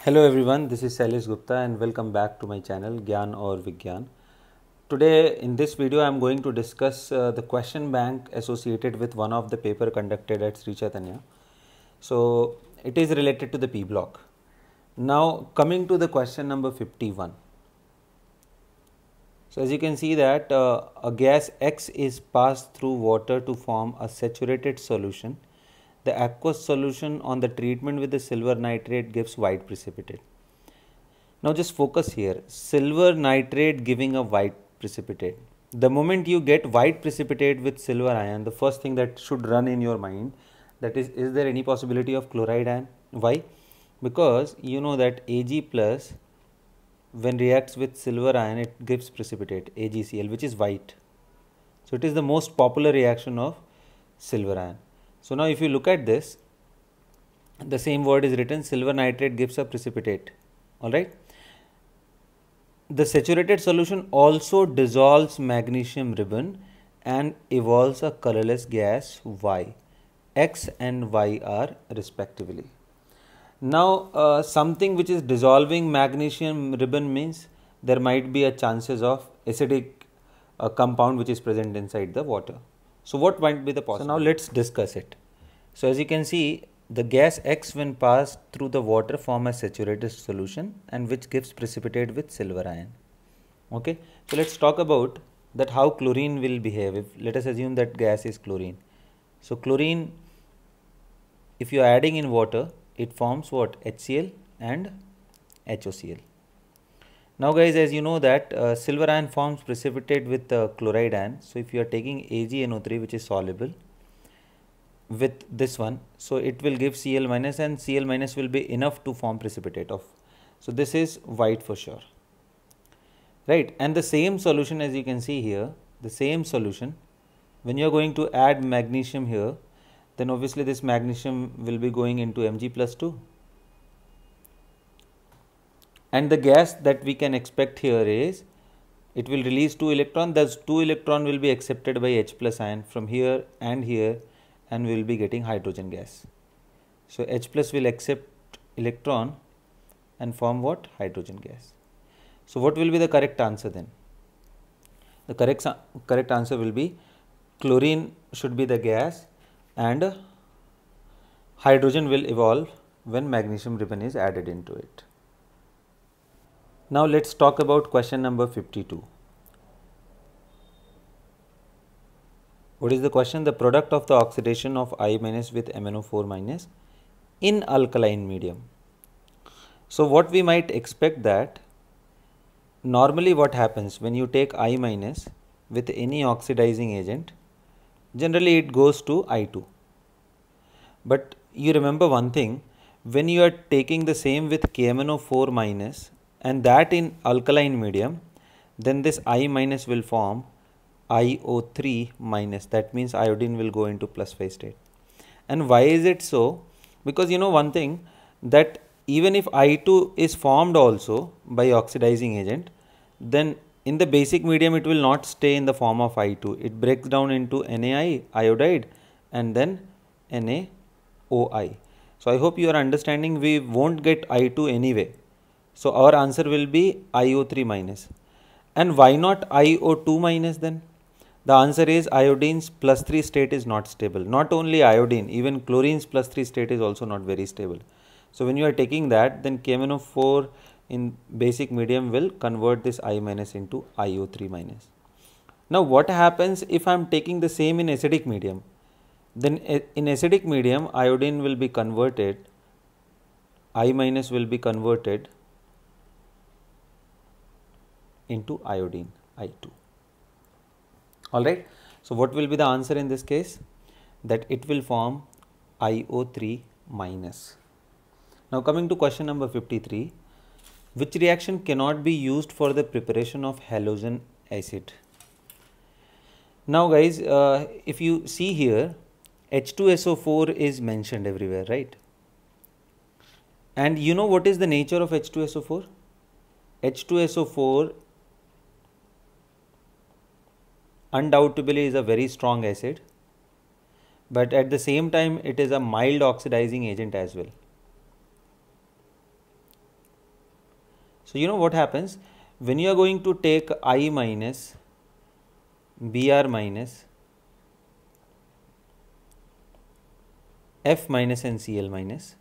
Hello everyone, this is Sailesh Gupta and welcome back to my channel Gyan or Vigyan. Today in this video I am going to discuss the question bank associated with one of the paper conducted at Sri Chaitanya. So it is related to the P block. Now coming to the question number 51. So as you can see that a gas X is passed through water to form a saturated solution. The aqueous solution on the treatment with the silver nitrate gives white precipitate. Now just focus here, silver nitrate giving a white precipitate. The moment you get white precipitate with silver ion, the first thing that should run in your mind, that is there any possibility of chloride ion? Why? Because you know that Ag plus when reacts with silver ion it gives precipitate AgCl, which is white. So it is the most popular reaction of silver ion. So now if you look at this, the same word is written, silver nitrate gives a precipitate. Alright. The saturated solution also dissolves magnesium ribbon and evolves a colorless gas Y. X and Y are respectively. Now something which is dissolving magnesium ribbon means there might be a chances of acidic compound which is present inside the water. So what might be the possibility? So now let's discuss it. So as you can see, the gas X when passed through the water form a saturated solution and which gives precipitate with silver ion. Okay, so let's talk about that how chlorine will behave. If let us assume that gas is chlorine. So chlorine, if you are adding in water, it forms what? HCl and HOCl. Now guys, as you know that silver ion forms precipitate with chloride ion. So if you are taking AgNO3 which is soluble with this one, so it will give Cl minus and Cl minus will be enough to form precipitate of. So this is white for sure. Right, and the same solution as you can see here, the same solution, when you are going to add magnesium here, then obviously this magnesium will be going into Mg plus 2. And the gas that we can expect here is, it will release 2 electrons, thus 2 electron will be accepted by H plus ion from here and we will be getting hydrogen gas. So H plus will accept electron and form what? Hydrogen gas. So what will be the correct answer then? The correct answer will be chlorine should be the gas and hydrogen will evolve when magnesium ribbon is added into it. Now let's talk about question number 52. What is the question? The product of the oxidation of I minus with MnO4 minus in alkaline medium. So what we might expect that normally what happens when you take I minus with any oxidizing agent, generally it goes to I2. But you remember one thing, when you are taking the same with KMnO4 minus and that in alkaline medium, then this I minus will form IO3 minus, that means iodine will go into plus 5 state. And why is it so? Because you know one thing, that even if I2 is formed also by oxidizing agent, then in the basic medium it will not stay in the form of I2. It breaks down into NaI, iodide, and then NaOI. So I hope you are understanding, we won't get I2 anyway. So our answer will be IO3 minus. And why not IO2 minus then? The answer is iodine's plus 3 state is not stable. Not only iodine, even chlorine's plus 3 state is also not very stable. So when you are taking that, then KMnO4 in basic medium will convert this I minus into IO3 minus. Now what happens if I am taking the same in acidic medium? Then in acidic medium, iodine will be converted, I minus will be converted into iodine, I2. Alright, so what will be the answer in this case? That it will form IO3 minus. Now coming to question number 53, which reaction cannot be used for the preparation of halogen acid? Now guys, if you see here, H2SO4 is mentioned everywhere, right? And you know what is the nature of H2SO4? H2SO4 undoubtedly is a very strong acid, but at the same time it is a mild oxidizing agent as well. So you know what happens when you are going to take I minus, Br minus, F minus and Cl minus.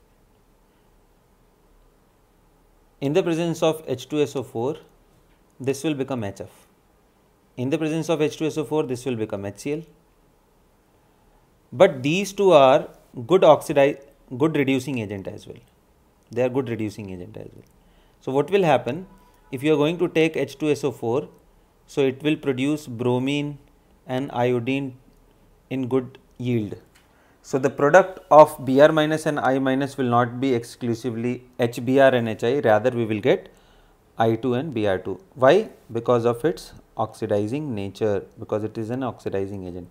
In the presence of H2SO4, this will become HF. In the presence of H2SO4, this will become HCl. But these two are good reducing agent as well. They are good reducing agent as well. So what will happen if you are going to take H2SO4? So it will produce bromine and iodine in good yield. So the product of Br minus and I minus will not be exclusively HBr and HI, rather we will get I2 and Br2. Why? Because of its oxidizing nature, because it is an oxidizing agent.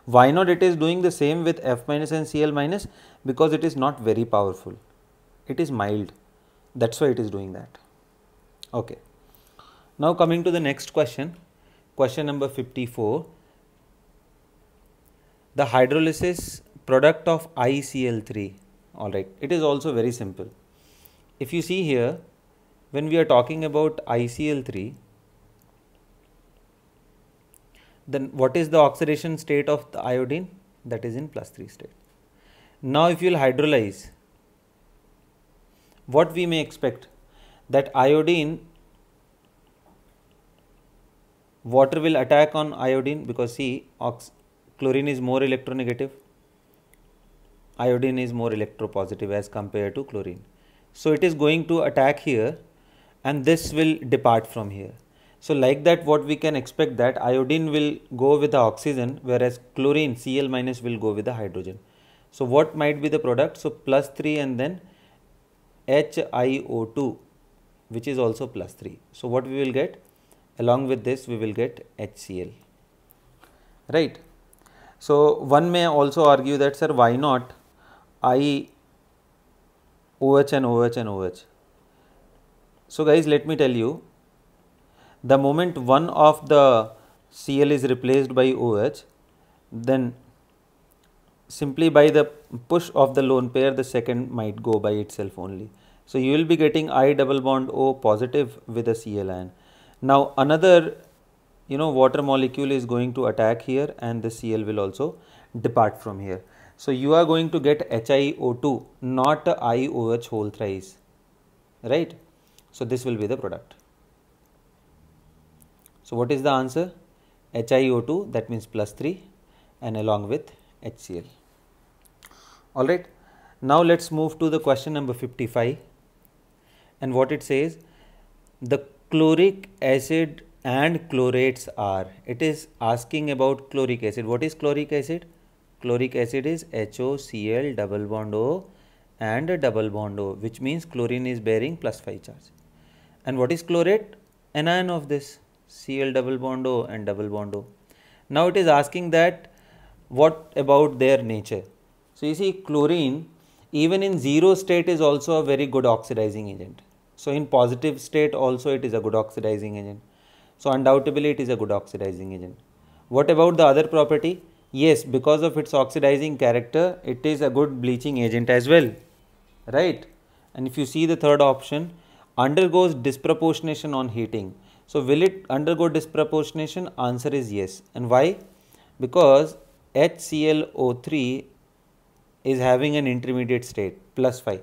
Why not it is doing the same with F minus and Cl minus? Because it is not very powerful. It is mild. That's why it is doing that. Okay. Now coming to the next question. Question number 54. The hydrolysis product of ICl3. Alright. It is also very simple. If you see here, when we are talking about ICl3, then what is the oxidation state of the iodine? That is in +3 state. Now if you will hydrolyze, what we may expect? That iodine, water will attack on iodine, because see, chlorine is more electronegative, iodine is more electropositive as compared to chlorine. So it is going to attack here and this will depart from here. So like that, what we can expect, that iodine will go with the oxygen, whereas chlorine Cl minus will go with the hydrogen. So what might be the product? So +3 and then HiO2, which is also +3. So what we will get? Along with this we will get HCl. Right. So one may also argue that, sir, why not I OH and OH and OH? So guys, let me tell you, the moment one of the Cl is replaced by OH, then simply by the push of the lone pair, the second might go by itself only. So you will be getting I double bond O positive with a Cl ion. Now another water molecule is going to attack here and the Cl will also depart from here. So you are going to get HiO2, not IOH whole thrice, right? So this will be the product. So what is the answer? HiO2, that means +3, and along with HCl. Alright, now let's move to the question number 55, and what it says, the chloric acid and chlorates are. It is asking about chloric acid. What is chloric acid? Chloric acid is HOCl double bond O and a double bond O, which means chlorine is bearing +5 charge. And what is chlorate? Anion of this Cl double bond O and double bond O. Now it is asking that what about their nature? So you see, chlorine even in zero state is also a very good oxidizing agent. So in positive state also it is a good oxidizing agent. So undoubtedly it is a good oxidizing agent. What about the other property? Yes, because of its oxidizing character, it is a good bleaching agent as well, right? And if you see the third option, undergoes disproportionation on heating. So will it undergo disproportionation? Answer is yes. And why? Because HClO3 is having an intermediate state, +5.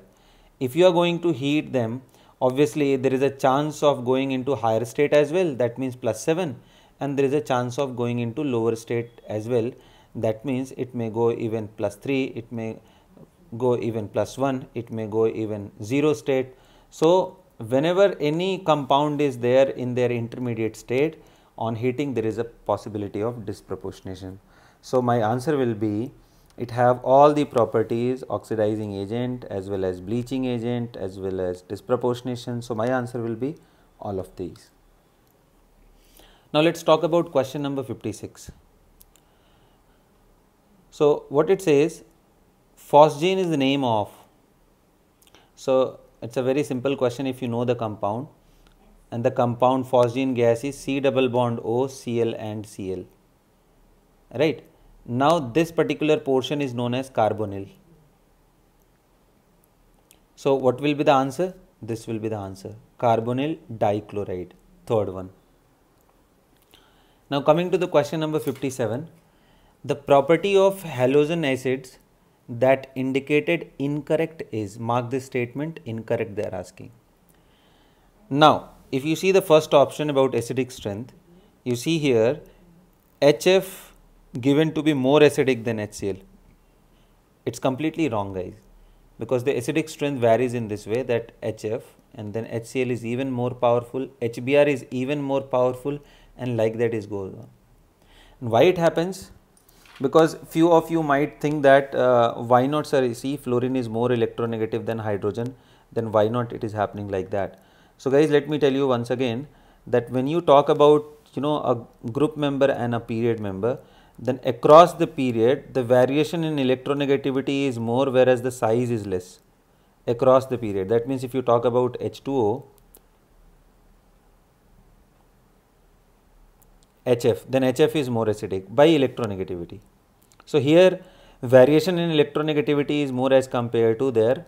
If you are going to heat them, obviously there is a chance of going into higher state as well, that means +7, and there is a chance of going into lower state as well, that means it may go even +3, it may go even +1, it may go even 0 state. So whenever any compound is there in their intermediate state, on heating there is a possibility of disproportionation. So my answer will be, it have all the properties, oxidizing agent as well as bleaching agent as well as disproportionation. So my answer will be all of these. Now let's talk about question number 56. So what it says, phosgene is the name of. So it's a very simple question if you know the compound, and the compound phosgene gas is C double bond O, Cl and Cl, right? Now this particular portion is known as carbonyl. So what will be the answer? This will be the answer, carbonyl dichloride, third one. Now coming to the question number 57, the property of halogen acids that indicated incorrect is, mark this statement, incorrect they are asking. Now if you see the first option about acidic strength, you see here HF given to be more acidic than HCl. It's completely wrong, guys, because the acidic strength varies in this way, that HF and then HCl is even more powerful, HBr is even more powerful, and like that is goes on. And why it happens? Because few of you might think that why not, sir, see fluorine is more electronegative than hydrogen, then why not it is happening like that? So guys, let me tell you once again that when you talk about a group member and a period member, then across the period the variation in electronegativity is more, whereas the size is less across the period. That means if you talk about H2O, HF, then HF is more acidic by electronegativity. So here variation in electronegativity is more as compared to their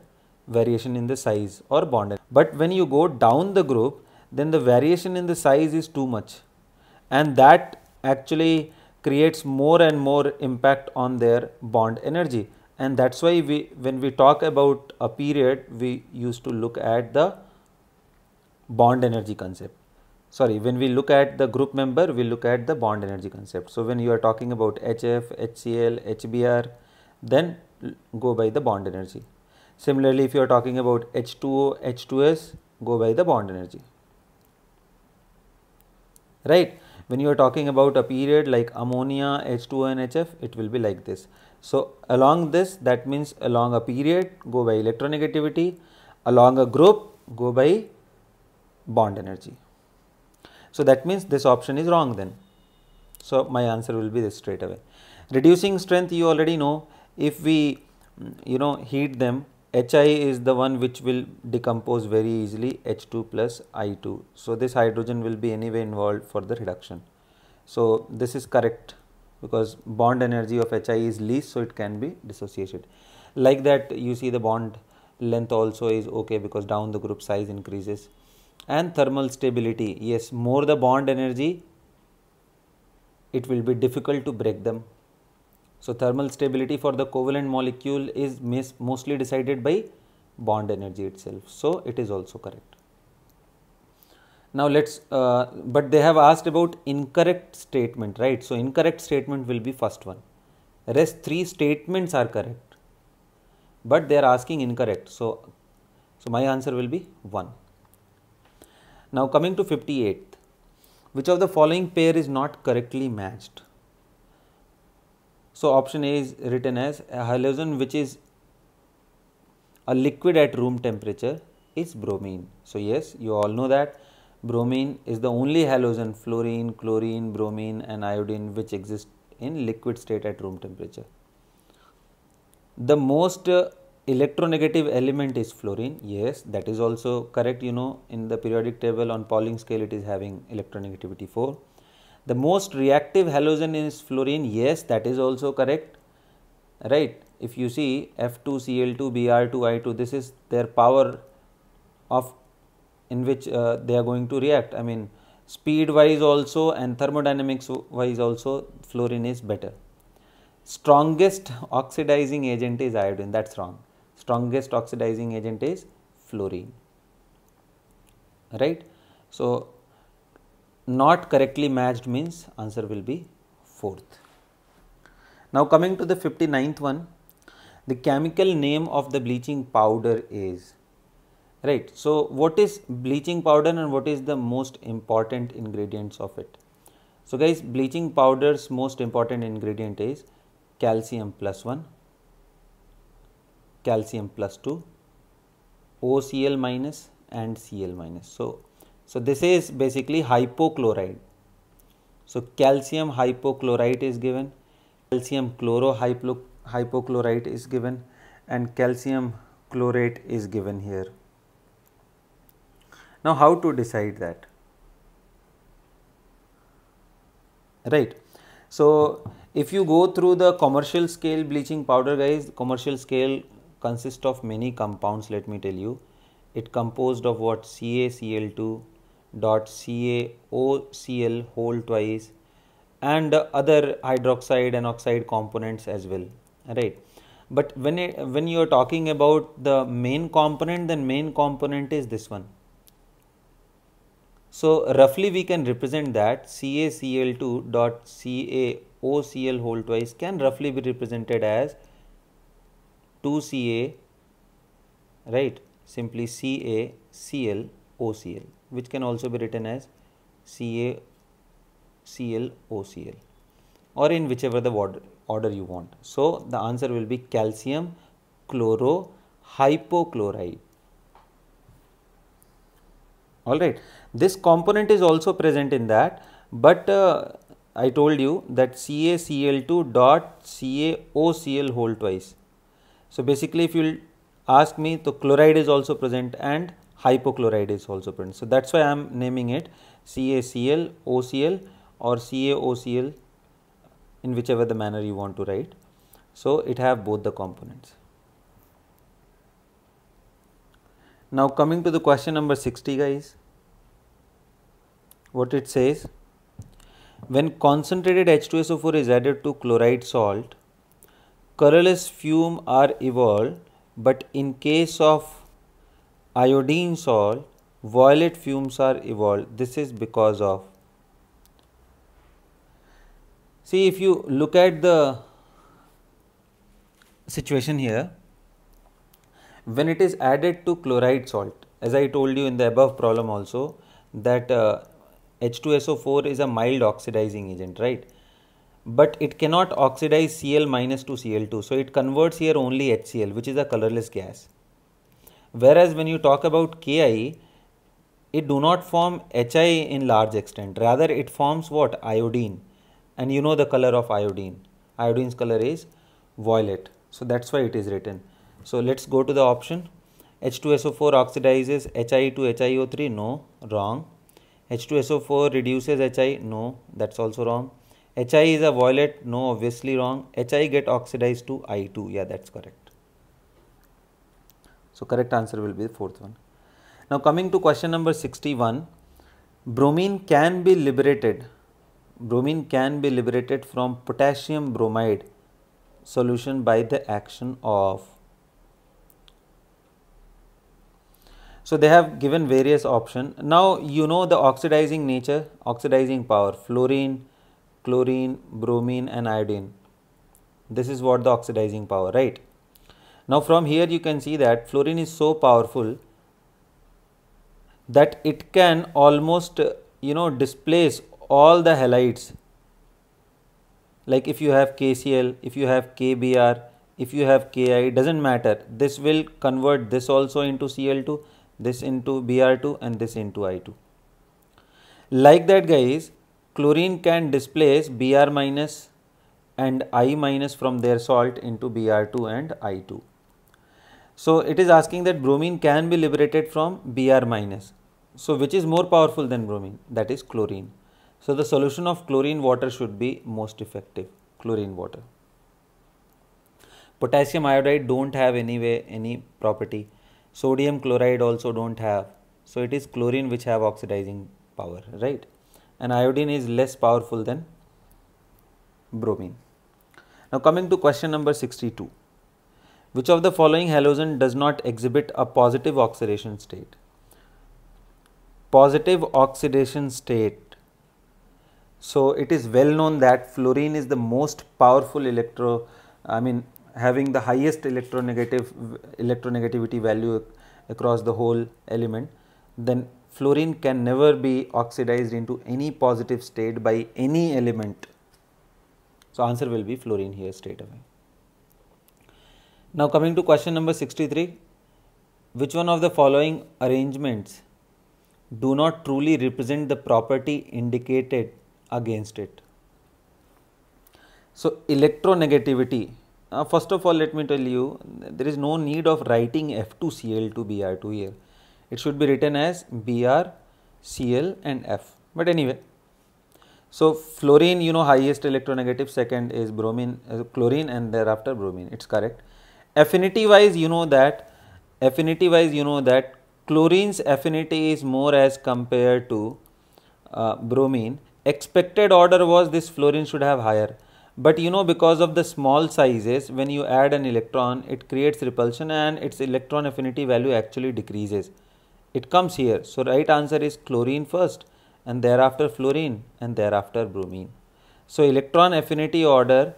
variation in the size or bond. But when you go down the group, then the variation in the size is too much, and that actually creates more and more impact on their bond energy. And that's why when we talk about a period, we used to look at the bond energy concept. Sorry, when we look at the group member, we look at the bond energy concept. So when you are talking about HF, HCl, HBr, then go by the bond energy. Similarly, if you are talking about H2O, H2S, go by the bond energy. Right? When you are talking about a period like ammonia, H2O and HF, it will be like this. So along this, that means along a period, go by electronegativity, along a group, go by bond energy. So that means this option is wrong then. So my answer will be this straight away. Reducing strength, you already know, if we heat them, Hi is the one which will decompose very easily, H2 plus I2. So this hydrogen will be anyway involved for the reduction. So this is correct because bond energy of Hi is least, so it can be dissociated. Like that, you see the bond length also is okay because down the group size increases. And thermal stability, yes, more the bond energy, it will be difficult to break them. So thermal stability for the covalent molecule is mostly decided by bond energy itself. So it is also correct. Now let's, but they have asked about incorrect statement, right? So incorrect statement will be first one. Rest three statements are correct, but they are asking incorrect. So my answer will be 1. Now coming to 58th, which of the following pair is not correctly matched? So option A is written as a halogen which is a liquid at room temperature is bromine. So yes, you all know that bromine is the only halogen, fluorine, chlorine, bromine and iodine, which exist in liquid state at room temperature. The most electronegative element is fluorine. Yes, that is also correct. In the periodic table on Pauling scale, it is having electronegativity 4. The most reactive halogen is fluorine. Yes, that is also correct. Right? If you see F2Cl2 Br2I2, this is their power of in which they are going to react. I mean, speed wise also and thermodynamics wise also, fluorine is better. Strongest oxidizing agent is iodine. That's wrong. Strongest oxidizing agent is fluorine. Right? So not correctly matched means answer will be 4th. Now coming to the 59th one, the chemical name of the bleaching powder is, right? So what is bleaching powder and what is the most important ingredients of it? So guys, bleaching powder's most important ingredient is calcium plus 1, calcium plus 2, OCl minus and Cl minus. So this is basically hypochlorite. So calcium hypochlorite is given, calcium chlorohypochlorite is given, and calcium chlorate is given here. Now how to decide that? Right. So if you go through the commercial scale bleaching powder, guys, commercial scale consists of many compounds, let me tell you. it composed of what? CaCl2 dot CaOCl whole twice, and other hydroxide and oxide components as well, right? But when you are talking about the main component, then main component is this one. So roughly we can represent that CaCl2 dot CaOCl whole twice can roughly be represented as 2Ca, right? Simply CaClOCl, which can also be written as CaClOCl, or in whichever the order you want. So the answer will be calcium chlorohypochloride. Alright, this component is also present in that, but I told you that CaCl2 dot CaOCl whole twice. So basically if you ask me, the chloride is also present and hypochloride is also present. So that's why I am naming it CaClOCl or CaOCl, in whichever the manner you want to write. So it have both the components. Now coming to the question number 60, guys, what it says: when concentrated H2SO4 is added to chloride salt, colorless fume are evolved, but in case of iodine salt, violet fumes are evolved. This is because of, see, if you look at the situation here, when it is added to chloride salt, as I told you in the above problem also, that H2SO4 is a mild oxidizing agent, right? But it cannot oxidize Cl minus to Cl2, so it converts here only HCl, which is a colorless gas. Whereas when you talk about Ki, it do not form Hi in large extent, rather it forms what? Iodine. And you know the color of iodine. Iodine's color is violet, so that's why it is written. So let's go to the option. H2SO4 oxidizes Hi to HiO3, no, wrong. H2SO4 reduces Hi, no, that's also wrong. Hi is a violet, no, obviously wrong. Hi get oxidized to I2, yeah, that's correct. So correct answer will be the fourth one. Now coming to question number 61, bromine can be liberated from potassium bromide solution by the action of. So they have given various options. Now you know the oxidizing nature, oxidizing power: fluorine, chlorine, bromine and iodine. This is what the oxidizing power, right? Now from here you can see that fluorine is so powerful that it can almost displace all the halides. Like if you have KCl, if you have KBr, if you have Ki, doesn't matter, this will convert this also into Cl2, this into Br2 and this into I2. Like that, guys, chlorine can displace Br minus and I minus from their salt into Br2 and I2. So it is asking that bromine can be liberated from Br minus. So which is more powerful than bromine? That is chlorine. So the solution of chlorine water should be most effective, chlorine water. Potassium iodide don't have any property. Sodium chloride also don't have. So it is chlorine which have oxidizing power, right? And iodine is less powerful than bromine. Now coming to question number 62. Which of the following halogen does not exhibit a positive oxidation state? Positive oxidation state. So it is well known that fluorine is the most powerful having the highest electronegativity value across the whole element. Then fluorine can never be oxidized into any positive state by any element. So answer will be fluorine here straight away. Now coming to question number 63. Which one of the following arrangements do not truly represent the property indicated against it? So electronegativity, first of all let me tell you, there is no need of writing F2Cl2Br2 here. It should be written as Br, Cl and F, but anyway. So fluorine, highest electronegative, second is bromine, chlorine and thereafter bromine, it's correct. Affinity wise you know that chlorine's affinity is more as compared to bromine. Expected order was this fluorine should have higher, but you know, because of the small sizes, when you add an electron, it creates repulsion and its electron affinity value actually decreases. It comes here. So right answer is chlorine first, and thereafter fluorine, and thereafter bromine. So electron affinity order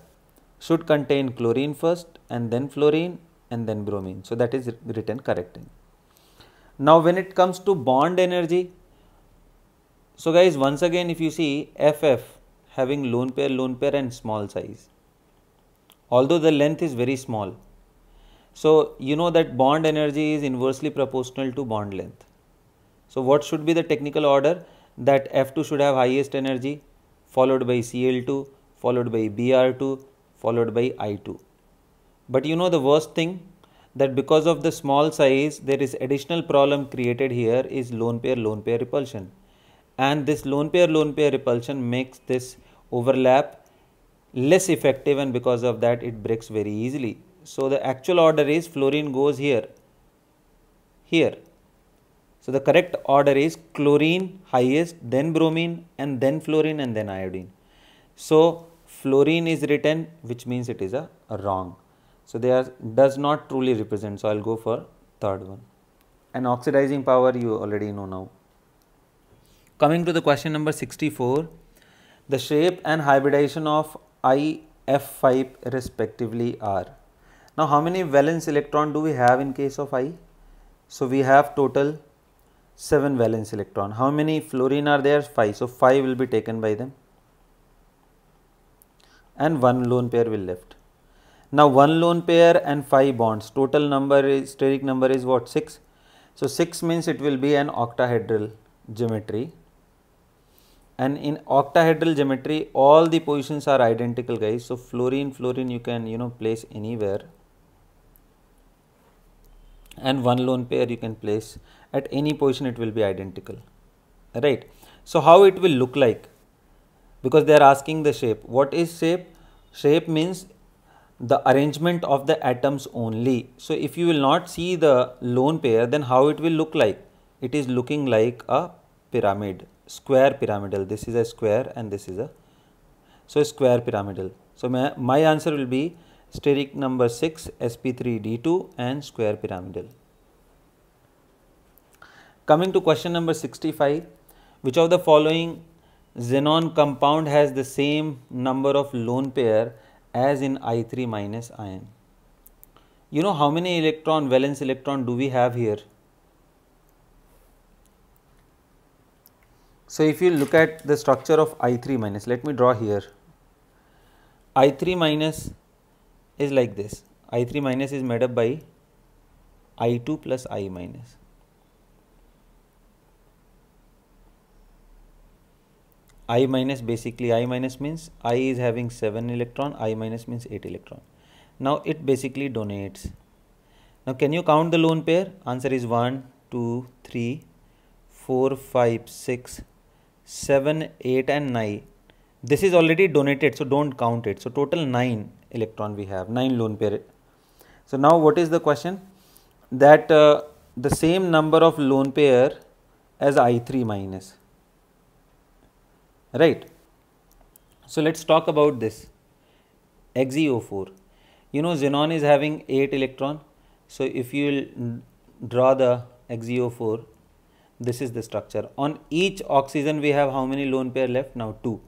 should contain chlorine first, and then fluorine, and then bromine. So that is written correctly. Now when it comes to bond energy, so guys, once again, if you see FF having lone pair and small size, although the length is very small. So you know that bond energy is inversely proportional to bond length. So what should be the technical order? That F2 should have highest energy, followed by Cl2, followed by Br2, followed by I2. But you know the worst thing, that because of the small size, there is additional problem created here is lone pair repulsion. And this lone pair repulsion makes this overlap less effective, and because of that it breaks very easily. So the actual order is fluorine goes here. So the correct order is chlorine highest, then bromine, and then fluorine, and then iodine. So fluorine is written, which means it is a wrong. So they does not truly represent. So I'll go for third one. And oxidizing power you already know now. Coming to the question number 64, the shape and hybridization of IF5 respectively are. Now how many valence electron do we have in case of I? So we have total 7 valence electron. How many fluorine are there? 5. So 5 will be taken by them, and 1 lone pair will left. Now 1 lone pair and 5 bonds. Total number is, steric number is what? 6. So 6 means it will be an octahedral geometry. And in octahedral geometry, all the positions are identical, guys. So fluorine you can place anywhere, and 1 lone pair you can place at any position. It will be identical, right? So how it will look like? Because they are asking the shape. What is shape? Shape means the arrangement of the atoms only. So if you will not see the lone pair, then how it will look like? It is looking like a pyramid. Square pyramidal. This is a square and this is a square pyramidal. So my answer will be steric number 6 sp3d2 and square pyramidal. Coming to question number 65, which of the following xenon compound has the same number of lone pair as in I3 minus ion? You know how many valence electron do we have here? So if you look at the structure of I3 minus, let me draw here. I3 minus is like this. I3 minus is made up by I2 plus I minus. I minus, basically I minus means I is having 7 electron, I minus means 8 electron. Now it basically donates. Now can you count the lone pair? Answer is 1, 2, 3, 4, 5, 6, 7, 8 and 9. This is already donated, so don't count it. So total 9 electron we have, 9 lone pair. So now what is the question? That the same number of lone pair as I3 minus. Right. So let's talk about this. XeO4. You know xenon is having 8 electron. So if you will draw the XeO4, this is the structure. On each oxygen we have how many lone pair left? Now 2.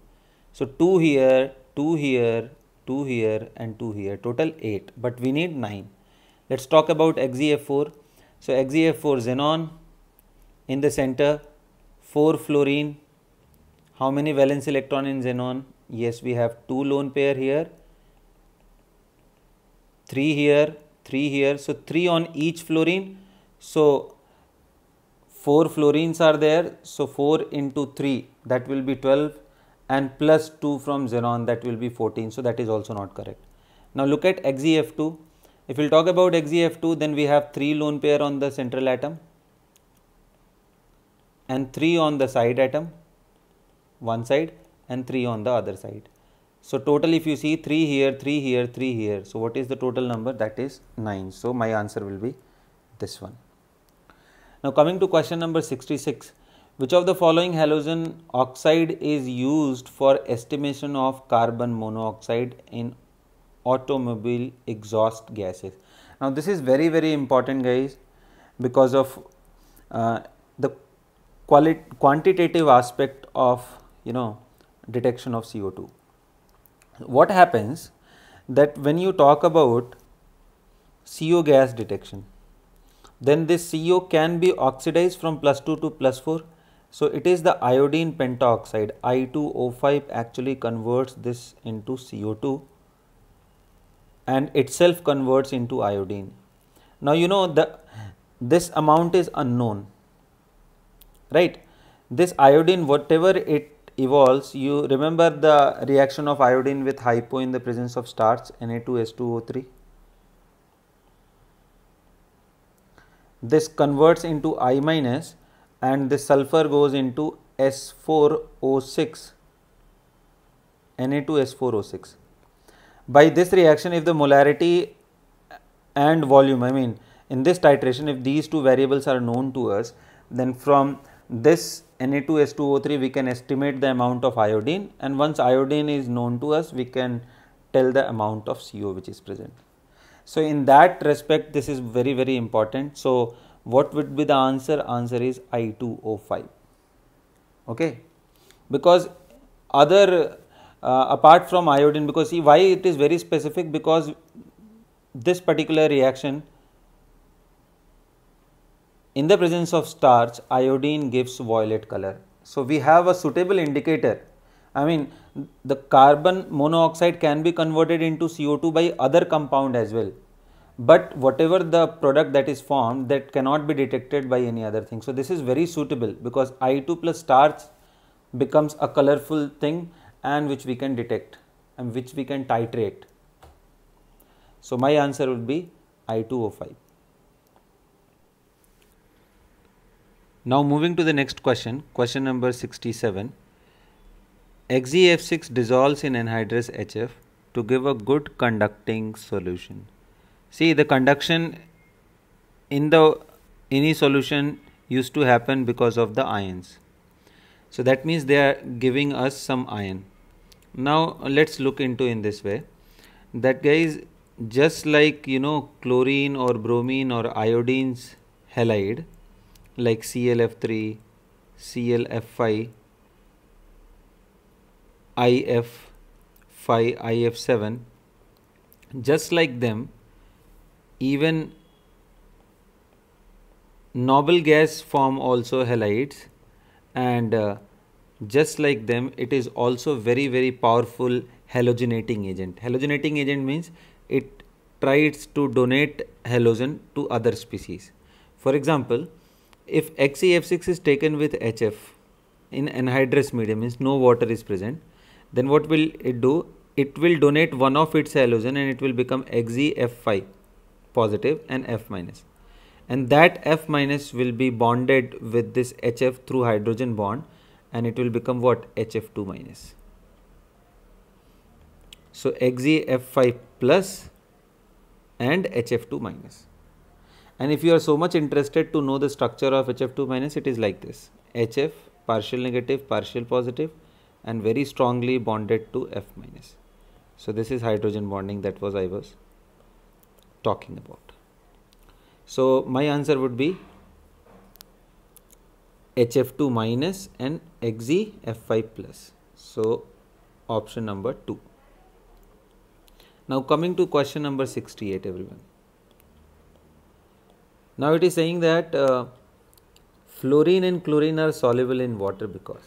So 2 here, 2 here, 2 here and 2 here. Total 8. But we need 9. Let's talk about XeF4. So XeF4 xenon in the center, 4 fluorine. How many valence electron in xenon? Yes, we have 2 lone pair here, 3 here, 3 here. So 3 on each fluorine. So 4 fluorines are there. So 4 into 3, that will be 12, and plus 2 from xenon, that will be 14. So that is also not correct. Now look at XeF2. If we will talk about XeF2, then we have 3 lone pair on the central atom and 3 on the side atom, one side, and 3 on the other side. So total if you see 3 here, 3 here, 3 here. So what is the total number? That is 9. So my answer will be this one. Now coming to question number 66, which of the following halogen oxide is used for estimation of carbon monoxide in automobile exhaust gases? Now this is very very important, guys, because of the quantitative aspect of detection of CO2. What happens that when you talk about CO gas detection, then this CO can be oxidized from +2 to +4. So it is the iodine pentaoxide I2O5 actually converts this into CO2 and itself converts into iodine. Now this amount is unknown, right? This iodine, whatever it evolves, you remember the reaction of iodine with hypo in the presence of starch, Na2S2O3. This converts into I minus and the sulfur goes into S4O6, Na2S4O6. By this reaction, if the molarity and volume, in this titration, if these two variables are known to us, then from this Na2S2O3 we can estimate the amount of iodine, and once iodine is known to us, we can tell the amount of CO which is present. So in that respect, this is very very important. So what would be the answer? Answer is I2O5. Okay, because other apart from iodine, because see why it is very specific, because this particular reaction in the presence of starch, iodine gives violet color. So we have a suitable indicator. The carbon monoxide can be converted into CO2 by other compound as well, but whatever the product that is formed, that cannot be detected by any other thing. So this is very suitable because I2 plus starch becomes a colorful thing and which we can detect and which we can titrate. So my answer would be I2O5. Now moving to the next question, question number 67. XeF6 dissolves in anhydrous HF to give a good conducting solution. See, the conduction in the any solution used to happen because of the ions. So that means they are giving us some ion. Now let's look into in this way that, guys, just like chlorine or bromine or iodine's halide like ClF3, ClF5, IF5, IF7, just like them, even noble gas form also halides, and just like them, it is also very very powerful halogenating agent. Halogenating agent means it tries to donate halogen to other species. For example, if XeF6 is taken with HF in anhydrous medium, means no water is present, then what will it do? It will donate one of its halogen and it will become XeF5 positive and F minus, and that F minus will be bonded with this HF through hydrogen bond and it will become what? HF2 minus. So XeF5 plus and HF2 minus. And if you are so much interested to know the structure of HF2 minus, it is like this: HF partial negative, partial positive, and very strongly bonded to F minus. So this is hydrogen bonding that I was talking about. So my answer would be HF2 minus and XeF5 plus. So option number 2. Now coming to question number 68, everyone. Now it is saying that fluorine and chlorine are soluble in water because.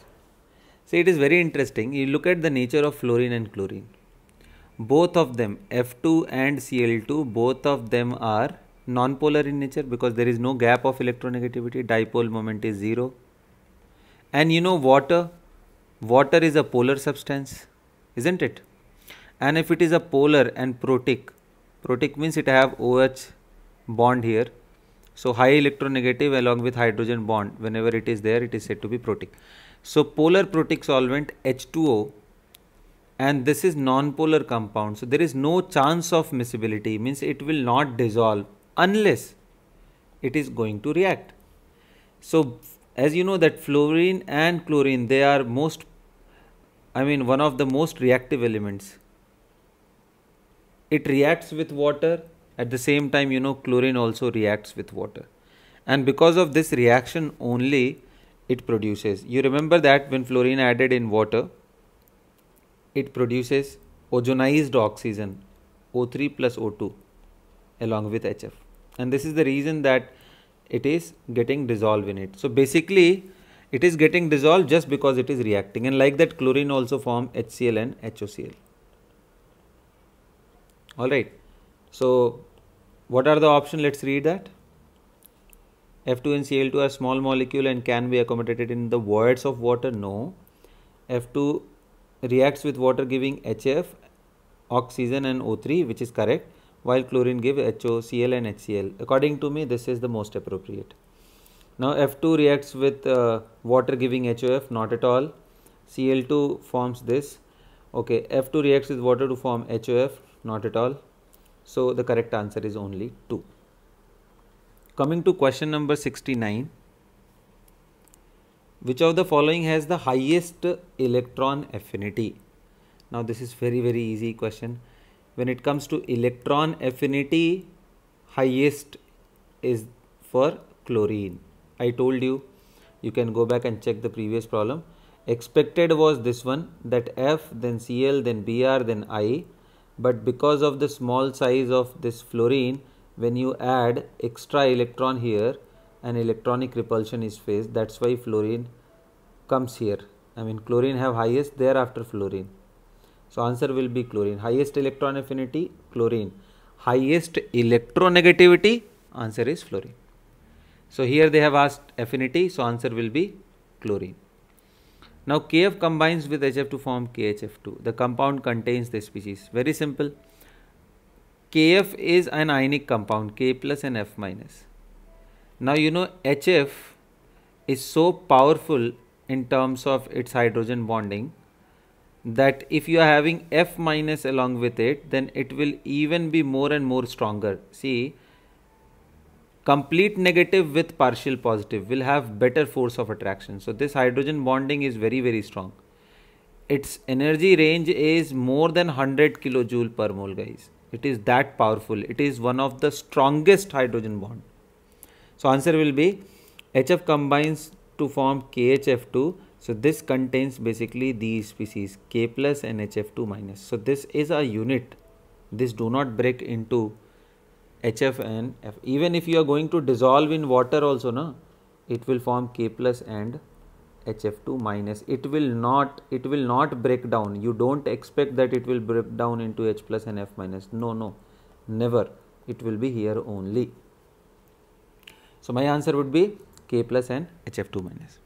See, it is very interesting. You look at the nature of fluorine and chlorine. Both of them, F2 and Cl2, both of them are non-polar in nature because there is no gap of electronegativity. Dipole moment is 0. And water is a polar substance, isn't it? And if it is a polar and protic means it have OH bond here. So high electronegative along with hydrogen bond, whenever it is there, it is said to be protic. So polar protic solvent H2O, and this is non-polar compound. So there is no chance of miscibility, means it will not dissolve unless it is going to react. So as you know that fluorine and chlorine, they are one of the most reactive elements. It reacts with water. At the same time, chlorine also reacts with water. And because of this reaction only, it produces. You remember that when fluorine added in water, it produces ozonized oxygen, O3 plus O2 along with HF. And this is the reason that it is getting dissolved in it. So basically, it is getting dissolved just because it is reacting. And like that, chlorine also form HCl and HOCl. Alright. So what are the options? Let's read that. F2 and Cl2 are small molecule and can be accommodated in the voids of water. No. F2 reacts with water giving HF, oxygen and O3, which is correct, while chlorine gives HOCl and HCl. According to me, this is the most appropriate. Now F2 reacts with water giving HOF, not at all. Cl2 forms this. Okay, F2 reacts with water to form HOF, not at all. So the correct answer is only 2. Coming to question number 69. Which of the following has the highest electron affinity? Now this is very easy question. When it comes to electron affinity, highest is for chlorine. I told you, you can go back and check the previous problem. Expected was this one, that F, then Cl, then Br, then I. But because of the small size of this fluorine, when you add extra electron here, an electronic repulsion is faced. That's why fluorine comes here. Chlorine have highest, thereafter fluorine. So answer will be chlorine. Highest electron affinity, chlorine. Highest electronegativity, answer is fluorine. So here they have asked affinity, so answer will be chlorine. Now KF combines with HF to form KHF2. The compound contains this species. Very simple. KF is an ionic compound, K plus and F minus. Now HF is so powerful in terms of its hydrogen bonding that if you are having F minus along with it, then it will even be more and more stronger. See, complete negative with partial positive will have better force of attraction. So this hydrogen bonding is very strong. Its energy range is more than 100 kilojoule per mole, guys. It is that powerful. It is one of the strongest hydrogen bond. So answer will be HF combines to form KHF2. So this contains basically these species, K plus and HF2 minus. So this is a unit. This do not break into HF and F. Even if you are going to dissolve in water also, it will form K plus and HF2 minus. It will not break down. You don't expect that it will break down into H plus and F minus. No, never. It will be here only. So my answer would be K plus and HF2 minus.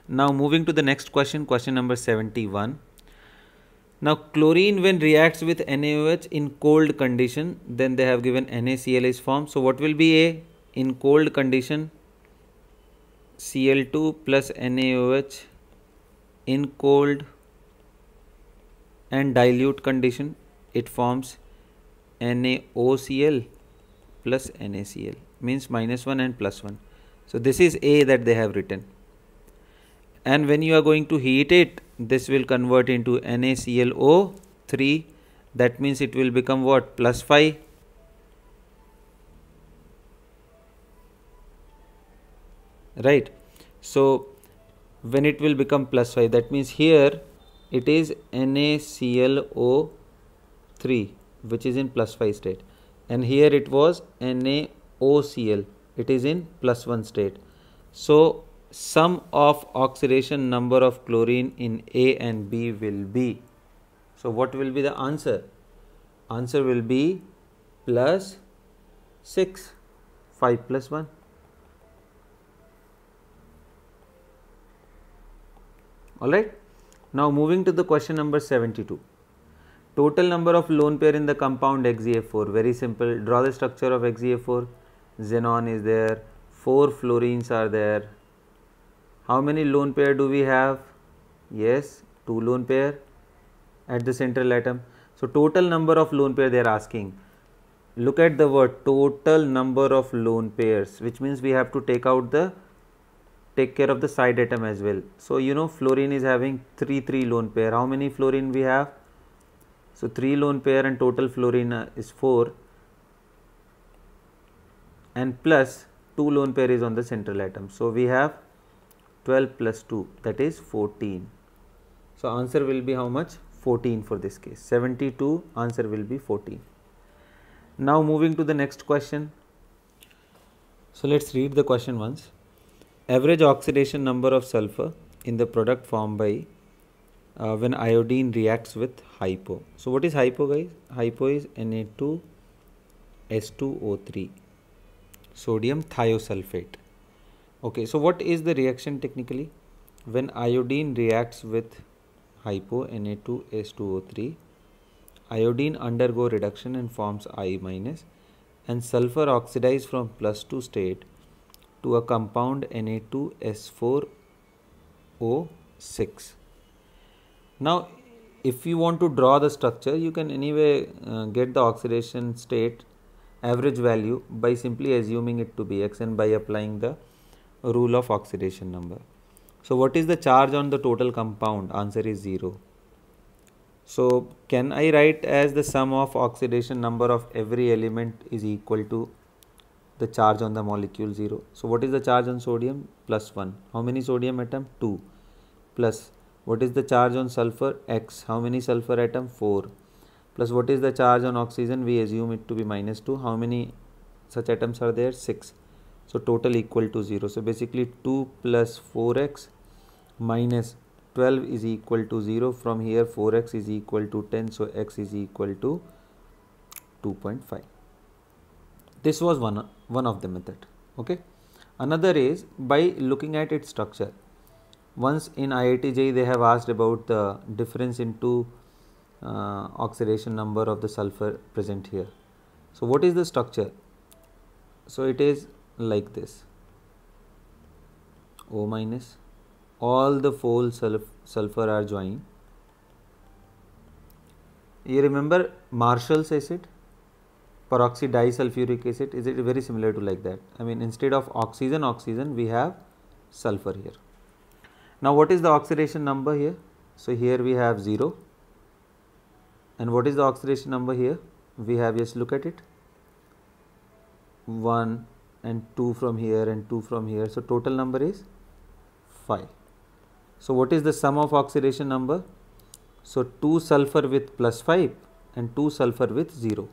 Now moving to the next question, question number 71. Now chlorine when reacts with NaOH in cold condition, then they have given NaCl is formed. So what will be A in cold condition? Cl2 plus NaOH in cold and dilute condition, it forms NaOCl plus NaCl, means -1 and +1. So this is A that they have written. And when you are going to heat it, this will convert into NaClO3. That means it will become what? +5. Right. So when it will become +5, that means here it is NaClO3, which is in +5 state, and here it was NaOCl, it is in +1 state. So sum of oxidation number of chlorine in A and B will be, so what will be the answer? Answer will be +6, 5 plus 1. Alright. Now moving to the question number 72. Total number of lone pair in the compound XeF4. Very simple. Draw the structure of XeF4. Xenon is there. 4 fluorines are there. How many lone pair do we have? Yes, 2 lone pair at the central atom. So total number of lone pair they are asking. Look at the word total number of lone pairs, which means we have to take out the take care of the side atom as well. So you know fluorine is having 3 lone pair. How many fluorine we have? So 3 lone pair and total fluorine is 4, and plus 2 lone pair is on the central atom. So we have 12 plus 2, that is 14. So answer will be how much? 14 for this case. 72, answer will be 14. Now moving to the next question. So let's read the question once. Average oxidation number of sulfur in the product formed by when iodine reacts with hypo. So what is hypo, guys? Hypo is Na2S2O3, sodium thiosulfate. Okay, so what is the reaction technically? When iodine reacts with hypo, Na2S2O3, iodine undergo reduction and forms I minus, and sulfur oxidize from +2 state to a compound Na2S4O6. Now if you want to draw the structure, you can anyway get the oxidation state average value by simply assuming it to be X and by applying the rule of oxidation number. So what is the charge on the total compound? Answer is 0. So can I write as the sum of oxidation number of every element is equal to the charge on the molecule 0. So what is the charge on sodium? +1. How many sodium atom? 2. Plus what is the charge on sulfur? X. How many sulfur atom? 4. Plus what is the charge on oxygen? We assume it to be -2. How many such atoms are there? 6. So total equal to 0. So basically 2 plus 4x minus 12 is equal to 0. From here 4x is equal to 10. So x is equal to 2.5. This was one of the method. Okay. Another is by looking at its structure. Once in IIT JEE they have asked about the difference into oxidation number of the sulfur present here. So what is the structure? So it is like this. O minus, all the 4 sulfur are joined. You remember Marshall's acid, peroxydisulfuric acid? Is it very similar to like that? I mean, instead of oxygen we have sulfur here. Now what is the oxidation number here? So here we have 0. And what is the oxidation number here? We have, just look at it, 1 and 2 from here and 2 from here. So total number is 5. So what is the sum of oxidation number? So 2 sulfur with +5 and 2 sulfur with 0.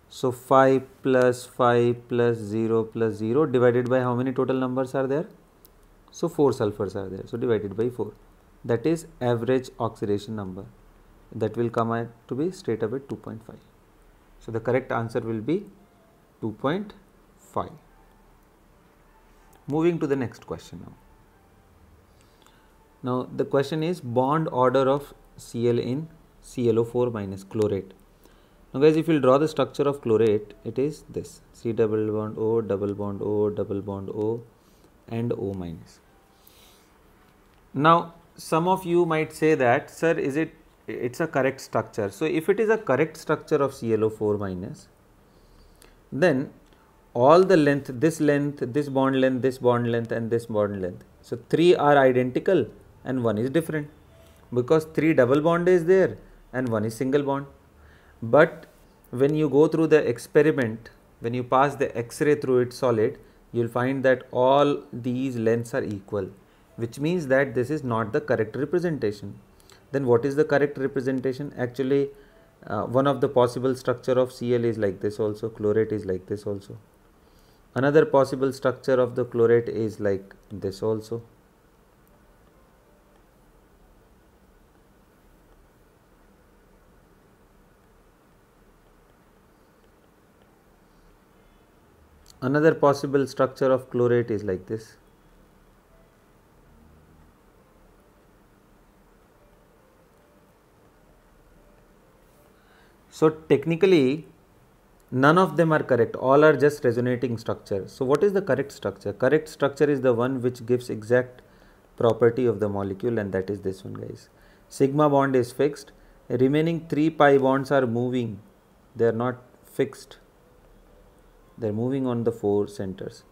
So 5 plus 5 plus 0 plus 0 divided by how many total numbers are there? So 4 sulfurs are there. So divided by 4. That is average oxidation number. That will come out to be straight away 2.5. So the correct answer will be 2.5. Moving to the next question now. Now the question is bond order of Cl in ClO4 minus chlorate. Now guys, if you will draw the structure of chlorate, it is this: C double bond O, double bond O, double bond O, and O minus. Now some of you might say that, sir, it's a correct structure. So if it is a correct structure of ClO4 minus, then all the length, this bond length, this bond length and this bond length, so 3 are identical and 1 is different, because 3 double bond is there and 1 is single bond. But when you go through the experiment, when you pass the X-ray through its solid, you will find that all these lengths are equal, which means that this is not the correct representation. Then what is the correct representation? Actually, one of the possible structure of Cl is like this also, chlorate is like this also. Another possible structure of the chlorate is like this also. Another possible structure of chlorate is like this. So technically none of them are correct, all are just resonating structure. So what is the correct structure? Correct structure is the one which gives exact property of the molecule, and that is this one, guys. Sigma bond is fixed, remaining 3 pi bonds are moving, they are not fixed, they are moving on the 4 centers.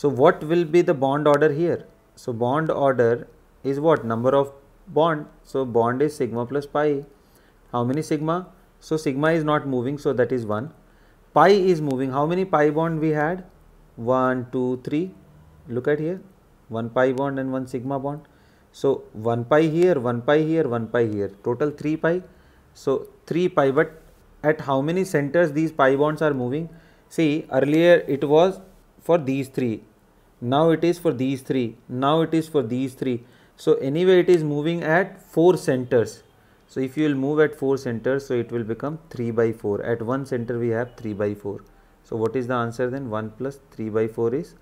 So what will be the bond order here? So bond order is what? Number of bond. So bond is sigma plus pi. How many sigma? So sigma is not moving, so that is 1. Pi is moving. How many pi bond we had? 1, 2, 3. Look at here. 1 pi bond and 1 sigma bond. So 1 pi here, 1 pi here, 1 pi here. Total 3 pi. So 3 pi, but at how many centers these pi bonds are moving? See, earlier it was for these 3. Now it is for these 3. Now it is for these 3. So anyway it is moving at 4 centers. So if you will move at 4 centers, so it will become 3 by 4. At one center we have 3 by 4. So what is the answer then? 1 plus 3 by 4 is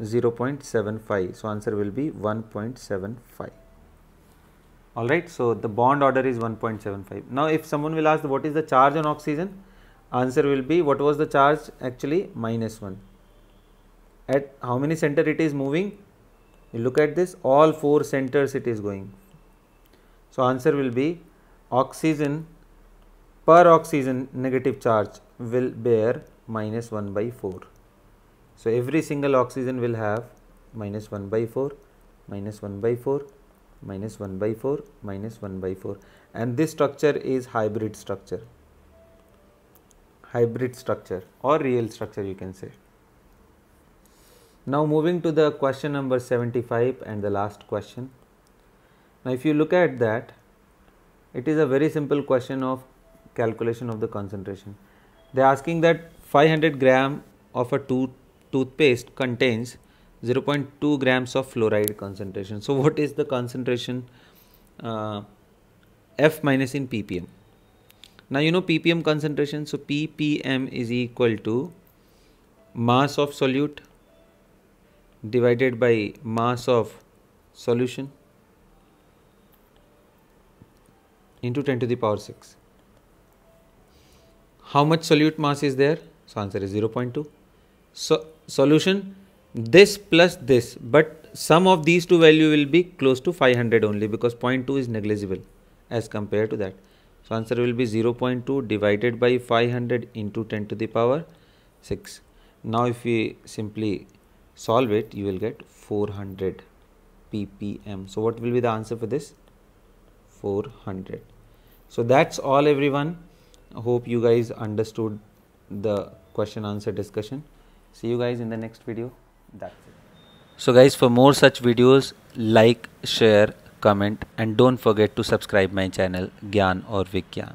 0.75. So answer will be 1.75. Alright, so the bond order is 1.75. Now if someone will ask what is the charge on oxygen, answer will be, what was the charge actually? -1. At how many center it is moving? You look at this, all 4 centers it is going. So answer will be, oxygen, per oxygen negative charge will bear -1 by 4. So every single oxygen will have -1 by 4, -1 by 4, -1 by 4, -1 by 4, and this structure is hybrid structure or real structure, you can say. Now moving to the question number 75 and the last question. Now if you look at that, it is a very simple question of calculation of the concentration. They are asking that 500 gram of a toothpaste contains 0.2 grams of fluoride concentration. So what is the concentration F minus in ppm? Now you know ppm concentration, so ppm is equal to mass of solute divided by mass of solution into 10 to the power 6. How much solute mass is there? So answer is 0.2. So solution, this plus this, but sum of these two value will be close to 500 only, because 0.2 is negligible as compared to that. So answer will be 0.2 divided by 500 into 10 to the power 6. Now if we simply solve it, you will get 400 ppm. So what will be the answer for this? 400. So that's all everyone. I hope you guys understood the question answer discussion. See you guys in the next video. That's it. So guys, for more such videos, like, share, comment, and don't forget to subscribe my channel Gyan or Vigyan.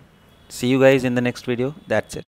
See you guys in the next video. That's it.